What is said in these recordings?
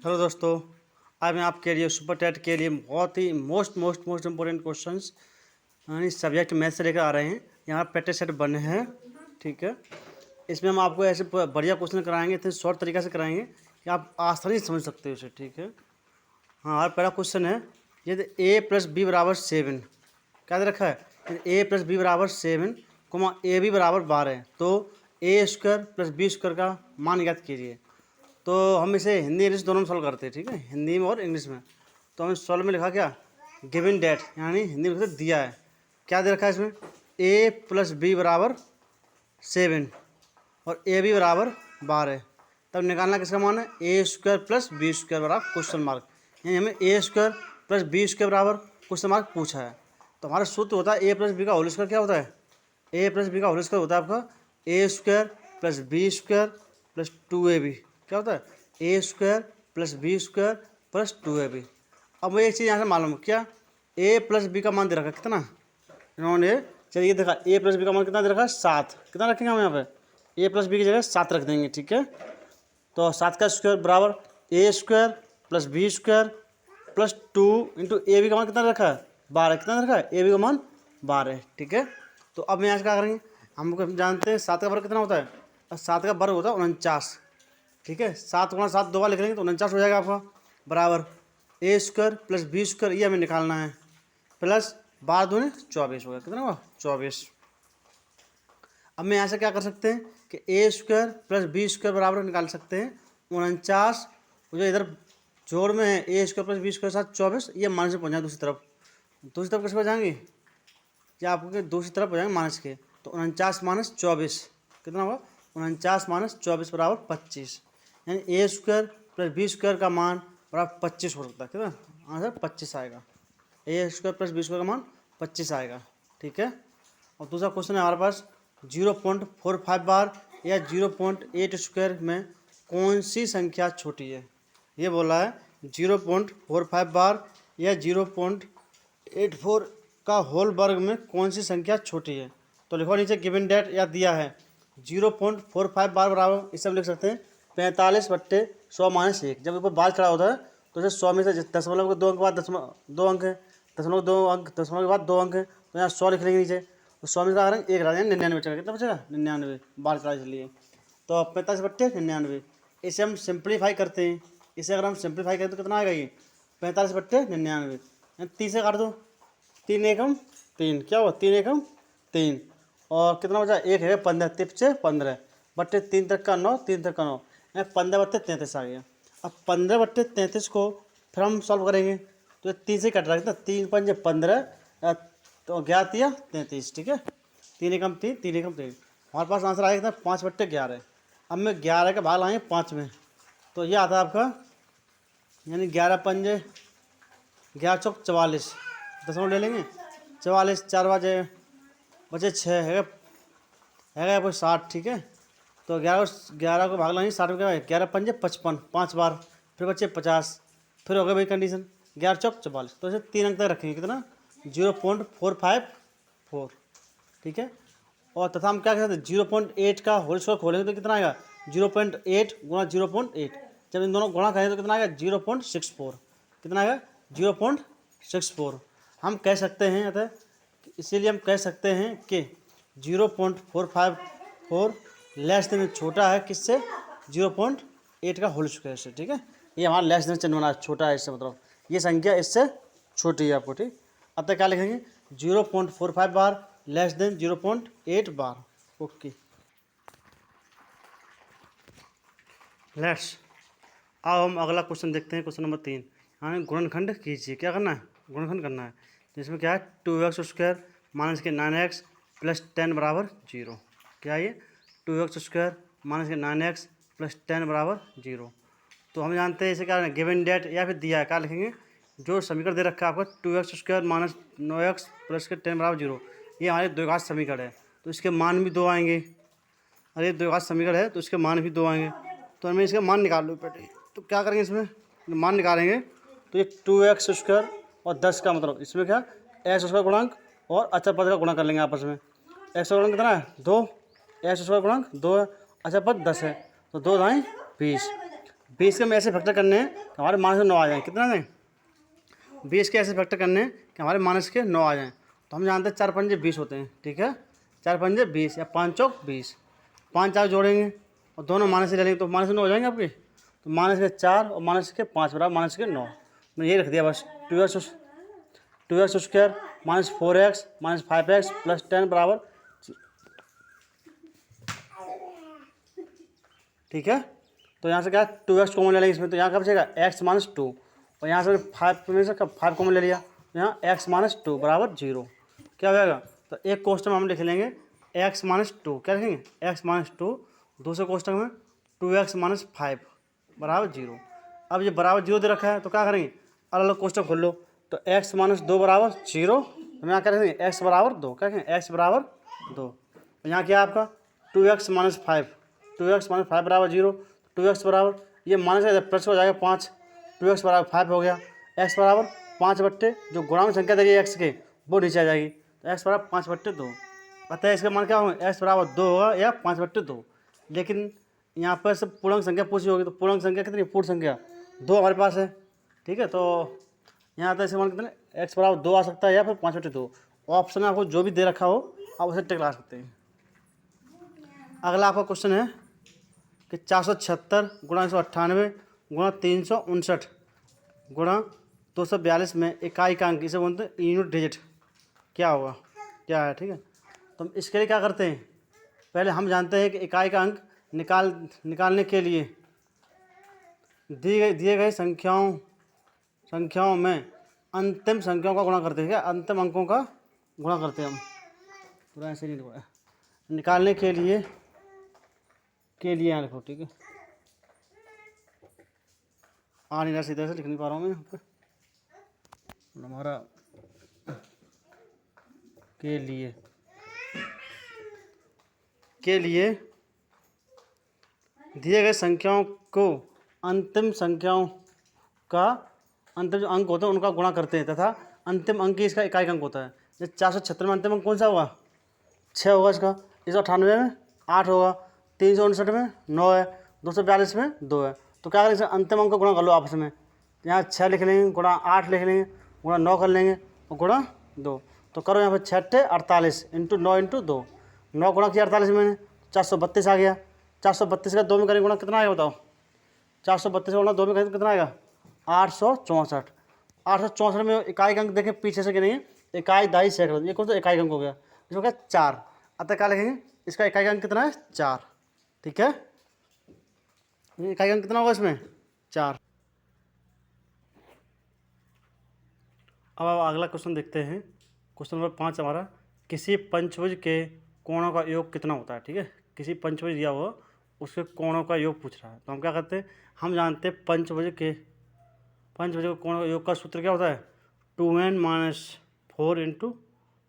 Hello दोस्तों, आज मैं आपके लिए सुपर टेट के लिए बहुत ही मोस्ट इम्पोर्टेंट क्वेश्चंस यानी सब्जेक्ट मैथ से लेकर आ रहे हैं। यहाँ प्रैक्टिस सेट बने हैं, ठीक है। इसमें हम आपको ऐसे बढ़िया क्वेश्चन कराएंगे, इतने शॉर्ट तरीका से कराएंगे कि आप आसानी से समझ सकते हो उसे, ठीक है। हाँ, और पहला क्वेश्चन है यदि a + b = 7, क्या दे रखा है? a + b = 7, ab = 12, तो a² + b² का मान ज्ञात कीजिए। तो हम इसे हिंदी इंग्लिश दोनों में सॉल्व करते हैं, ठीक है, हिंदी में और इंग्लिश में। तो हमने सॉल्व में लिखा क्या, गिवन डेट, यानी हिंदी में दिया है। क्या दे रखा है इसमें? a + b = 7 और ab = 12। तब निकालना किसका मान है? a² + b² क्वेश्चन मार्क, यानी हमें a² + b² बराबर क्वेश्चन मार्क पूछा है। तो हमारा सूत्र होता है a + b का होल स्क्वायर। क्या होता है? a + b का होल स्क्वायर होता है आपका a² + b² + 2ab। क्या होता है? a² + b² + 2ab। अब मुझे एक चीज़ यहाँ से मालूम है, क्या a + b का मान दे रखा है कितना इन्होंने? चलिए देखा, a + b का मान कितना दे रखा है? 7। कितना रखेंगे हम यहाँ पे? a + b की जगह 7 रख देंगे, ठीक है। तो 7 का स्क्वायर बराबर a² + b² + 2 × ab का मान कितना रखा है? 12। कितना रखा है? ab का मान 12, ठीक है। तो अब यहाँ से क्या करेंगे, हम जानते हैं 7 का वर्ग कितना होता है? 7 का वर्ग होता है 49, ठीक है। 7 × 7 2 बार लिख लेंगे तो 49 हो जाएगा आपका, बराबर a² + b², ये हमें निकालना है, प्लस 12 दूनी 24 हो गया। कितना हुआ? 24। अब मैं यहाँ से क्या कर सकते हैं कि a² + b² बराबर निकाल सकते हैं 49, जो इधर जोड़ में है a² + b² के साथ 24, ये माइनस में पहुँच जाए दूसरी तरफ। दूसरी तरफ किस पर जाएंगे? क्या आपको दूसरी तरफ हो जाएंगे माइनस के, तो 49 - 24 कितना होगा? 49 - 24 = 25, यानी a² + b² का मान बराबर 25 हो सकता है। कितना आंसर? 25 आएगा। a² + b² का मान 25 आएगा, ठीक है। और दूसरा क्वेश्चन है हमारे पास 0.45 बार या 0.8² में कौन सी संख्या छोटी है? ये बोला है 0.45 बार या 0.84 का होल वर्ग में कौन सी संख्या छोटी है? तो लिखो नीचे गिवन डेट या दिया है 0.45 बार बराबर, इसे हम लिख सकते हैं 45/100 - 1। जब ऊपर बार खड़ा होता है तो इसे 100 में से दशमलव के 2 अंक बाद दशमलव 2 अंक है, दशमलव 2 अंक, दशमलव के बाद 2 अंक है, तो यहाँ 100 लिख लेंगे नीचे। तो 100 में क्या करेंगे? 1 हटा देंगे, 99 बचेगा। कितना बचेगा? 99 बार खड़ा इसलिए। तो 45/99, इसे हम सिंप्लीफाई करते हैं। इसे अगर हम सिंप्लीफाई करें तो कितना आएगा? ये 45/99, 30 से काट दो, 3 एकम 3, क्या हुआ? 3 एकम 3, और कितना बचा? 1 है 15, तिप से 15 बट्टे 3 तक का 9, 3 तक का 9, 15/33 आ गया। अब 15/33 को फिर हम सॉल्व करेंगे तो ये 3 से कट रहा है ना, 3 × 5 = 15, तो 11 या 33, ठीक है। 3 एकम 3, 3 एकम 3, हमारे पास आंसर आएगा 5/11। अब मैं 11 का भाग लाएंगे 5 में, तो ये आता है आपका, यानी 11 × 5 = 11 × 4 = 44, दशमलव ले लेंगे 44, 4 बचे 6 है कोई 60, ठीक है। तो 11 को भाग लाएंगे 60 में, क्या है? 11 × 5 = 55, 5 बार, फिर बचे 50, फिर हो गया भाई कंडीशन 11 × 4 = 44। तो इसे 3 अंक तक रखेंगे, कितना? 0.454, ठीक है। और तथा हम क्या कहते हैं 0.8 का होल स्क्वायर खोलेंगे तो कितना आएगा? 0.8 × 0.8, जब इन दोनों गुणा करेंगे तो कितना आएगा? 0.64। कितना आएगा? 0.64। हम कह सकते हैं अतः इसीलिए हम कह सकते हैं कि 0.454 लेस देन छोटा है किससे? 0.8 का होल स्क्वायर से, ठीक है। ये हमारा लेस देन चिन्ह बना, छोटा है इससे, मतलब ये संख्या इससे छोटी है आपको, ठीक। अतः क्या लिखेंगे? 0.45 bar less than 0.8 bar. Okay, let's अब हम अगला क्वेश्चन देखते हैं। क्वेश्चन नंबर 3, हमें गुणनखंड कीजिए। क्या करना है? गुणनखंड करना है। जिसमें क्या है 2x² - 9x + 10 = 0। क्या है ये? 2x² - 9x + 10 = 0। तो हम जानते हैं इसे क्या है, गिवन डेट या फिर दिया है, क्या लिखेंगे? जो समीकरण दे रखा है आपका 2x² - 9x + 10 = 0, ये हमारे द्विघात समीकरण है, तो इसके मान भी 2 आएंगे। अरे द्विघात समीकरण है तो इसके मान भी 2 आएंगे, तो हमें इसका मान निकाल लो बेटे। तो क्या करेंगे इसमें मान निकालेंगे, तो ये 2x² और 10 का मतलब इसमें क्या x² गुणांक और अचर पद का गुणा कर लेंगे आपस में। x का गुणांक कितना है? 2, x² गुणांक 2 है, अचर पद 10 है, तो 2 × 20, 20 के में ऐसे फैक्टर करने हैं कि हमारे माइनस के 9 आ जाएँ। कितना दें? 20 के ऐसे फैक्टर करने हैं कि हमारे माइनस के 9 आ जाएँ। तो हम जानते हैं 4 पंजे 20 होते हैं, ठीक है, 4 पंजे 20 या 5 चौक 20, 5 चार जोड़ेंगे और दोनों माइनस से ले लेंगे तो माइनस के 9 हो जाएंगे आपके। तो माइनस के 4 और माइनस के 5 बराबर माइनस के 9। मैंने ये रख दिया बस। 2x square minus 4x minus 5x plus 10 बराबर, ठीक है। तो यहाँ से क्या 2x कॉमन ले लेंगे इसमें, तो यहाँ क्या बचेगा x माइनस 2 और यहाँ से 5 में से 5 कॉमन ले लिया, यहाँ x माइनस 2 बराबर 0। क्या हो जाएगा? तो एक क्वेश्चन में हम लिख लेंगे x माइनस 2, क्या लिखेंगे x माइनस 2, दूसरे क्वेश्चन में 2x माइनस 5 बराबर 0। अब ये बराबर 0 दे रखा है तो क्या करेंगे, अलग अलग क्वेश्चन खोल लो। तो x माइनस 2 बराबर 0, तो यहाँ क्या लिखेंगे x बराबर 2, क्या कहेंगे x बराबर 2। तो यहाँ क्या आपका 2x माइनस 5, 2x माइनस 5 बराबर 0, 2x बराबर ये माइनस प्लस हो जाएगा 5, 2x बराबर 5 हो गया, x बराबर 5 बट्टे जो गुणांक संख्या देगी x के वो नीचे आ जाएगी, तो x बराबर 5 बट्टे 2। अतः इसका मान क्या होगा x बराबर 2 होगा या 5 बट्टे 2। लेकिन यहाँ पर सब पूर्णांक संख्या पूछी होगी, तो पूर्णांक संख्या कितनी, पूर्ण संख्या 2 हमारे पास है, ठीक है। तो यहाँ आता है इसका मान कितने x बराबर 2 आ सकता है या फिर 5 बट्टे 2। ऑप्शन में आपको जो भी दे रखा हो आप उसे टिक ला सकते हैं। अगला आपका क्वेश्चन है कि 476 गुणा 198 गुणा 359 गुणा 242 में इकाई का अंक, इसे बोलते हैं यूनिट डिजिट, क्या होगा, क्या है, ठीक है। तो हम इसके लिए क्या करते हैं, पहले हम जानते हैं कि इकाई का अंक निकालने के लिए दिए गए संख्याओं में अंतिम संख्याओं का गुणा करते हैं, क्या अंतिम अंकों का गुणा करते हैं हम, पूरा ऐसे नहीं लिखा है, निकालने के लिए यहाँ लिखो, ठीक है। आ नहीं रहा, सीधे से लिख नहीं पा रहा हूँ मैं यहाँ पे, हमारा के लिए दिए गए संख्याओं को अंतिम संख्याओं का अंतिम जो अंक होते हैं उनका गुणा करते हैं तथा अंतिम अंक ही इसका इकाई अंक होता है। जैसे 476 में अंतिम अंक कौन सा होगा, 6 होगा इसका, 198 में 8 होगा, 359 में 9 है, 242 में 2 है। तो क्या करेंगे, अंतिम अंक का गुणा कर लो आपस में, यहाँ 6 लिख लेंगे गुणा 8 लिख लेंगे गुणा 9 कर लेंगे और गुणा 2। तो करो यहाँ पर 6 48 इंटू 9 इंटू 2, 9 गुणा किया 48 में 432 आ गया। 432 का 2 में करेंगे गुणा कितना आएगा बताओ, 432 का गुणा 2 में करेंगे कितना आएगा 864। 864 में इकाई अंक देखें पीछे से कि नहीं, इकाई दाई सैकड़ों, ये कौन सा इकाई अंक हो गया, इसको क्या 4, अतः क्या लिखेंगे इसका इकाई अंक कितना है 4, ठीक है। इकाई अंक कितना होगा इसमें 4। अब अगला क्वेश्चन देखते हैं, क्वेश्चन नंबर 5 हमारा, किसी पंचभुज के कोणों का योग कितना होता है, ठीक है। किसी पंचभुज दिया हुआ उसके कोणों का योग पूछ रहा है, तो हम क्या करते हैं, हम जानते हैं पंचभुज के कोण का योग का सूत्र क्या होता है 2n माइनस 4 इंटू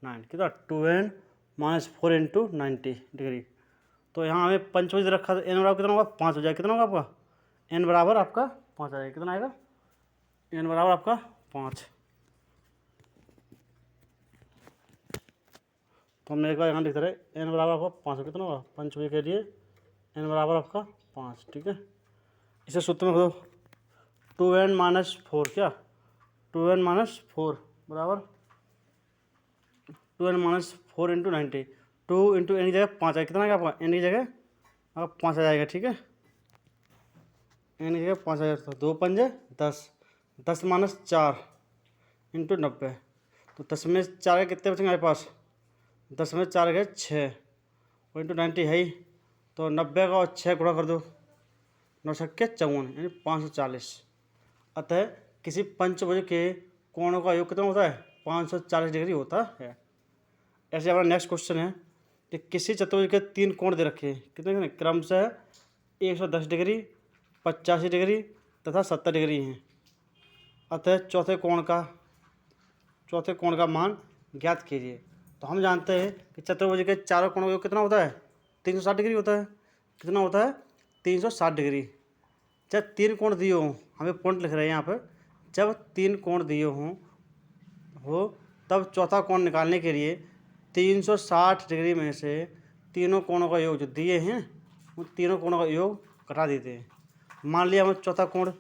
9, कितना 2n माइनस 4 इंटू 90 डिग्री। तो यहाँ हमें पंचभुज रखा था, n बराबर कितना होगा 5 हो जाएगा, कितना होगा आपका n बराबर आपका 5 आ जाएगा, कितना आएगा n बराबर आपका 5। तो हमने एक बार यहाँ लिख रहे n बराबर आपका 5 कितना होगा पंचभुज के लिए n बराबर आपका 5, ठीक है। इसे सूत्र में दो 2n माइनस 4, क्या 2n माइनस 4 बराबर 2n minus 4 into 90, 2 into N की जगह 5 आएगा, कितना आएगा आपका एन की जगह आपका 5 आ जाएगा, ठीक है। एन की जगह 5 आ जाएगा, तो 2 पंजे 10, 10 माइनस 4 इंटू 90, तो 10 में 4 के कितने बचेंगे हमारे पास, 10 में 4 के 6 और इंटू 90 है ही, तो 90 का और 6 गुणा कर दो, 9 छक्के 54 यानी 540। अतः किसी पंचभुज के कोणों का योग कितना होता है 540 डिग्री होता है। ऐसे हमारा नेक्स्ट क्वेश्चन है कि किसी चतुर्भुज के 3 कोण दे रखे हैं, कितने क्रमशः 110 डिग्री 85 डिग्री तथा 70 डिग्री हैं। अतः चौथे कोण का मान ज्ञात कीजिए। तो हम जानते हैं कि चतुर्भुज के चारों कोणों का योग कितना होता है 360 डिग्री होता है, कितना होता है 360 डिग्री। जब 3 कोण दिए हों, हमें पॉइंट लिख रहे हैं यहाँ पर, जब 3 कोण दिए हो तब चौथा कोण निकालने के लिए 360 डिग्री में से तीनों कोणों का योग जो दिए हैं उन तीनों कोणों का योग घटा देते हैं। मान लिया हमें चौथा कोण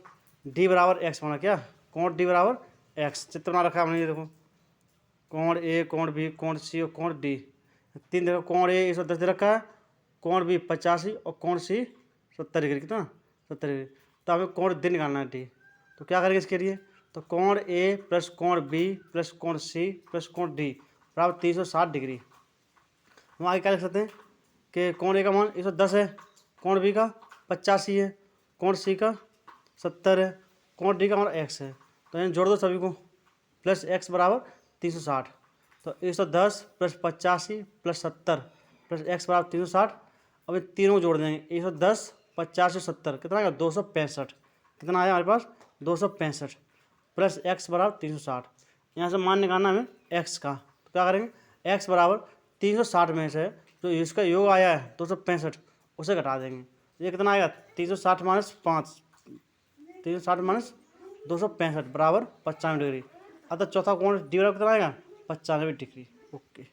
डी बराबर एक्स बना, क्या कोण डी बराबर एक्स चित्र बना रखा है हमने, ये देखो कोण ए, कोण बी, कोण सी और कोण डी। तीन देखो, कोण ए 110 दे रखा है, कोण बी 85 और कोण सी 70 डिग्री, कितना 70 डिग्री। तो हमें कोण डी निकालना है डी, तो क्या करेंगे इसके लिए, तो कोण ए प्लस कोण बी प्लस कोण सी प्लस कोण डी बराबर 360 डिग्री। हम आगे क्या लिख सकते हैं कि कोण ए का मान 110 है, कोण बी का 85 है, कोण सी का 70 है, कोण डी का मान एक्स है। तो इन्हें जोड़ दो सभी को, प्लस एक्स बराबर 360। तो 110 प्लस 85 प्लस 70 प्लस एक्स बराबर 360। अब ये तीनों जोड़ देंगे, 110 85 70 कितना आएगा 265। कितना आया हमारे पास 265 प्लस एक्स बराबर 360। यहाँ से मान निकालना हमें एक्स का, तो क्या करेंगे एक्स बराबर 360 में से जो इसका योग आया है 265 उसे घटा देंगे। ये कितना आएगा 360 माइनस 5, 360 माइनस 265 बराबर 95 डिग्री। अतः चौथा कोण डी बराबर कितना आएगा 95 डिग्री। ओके।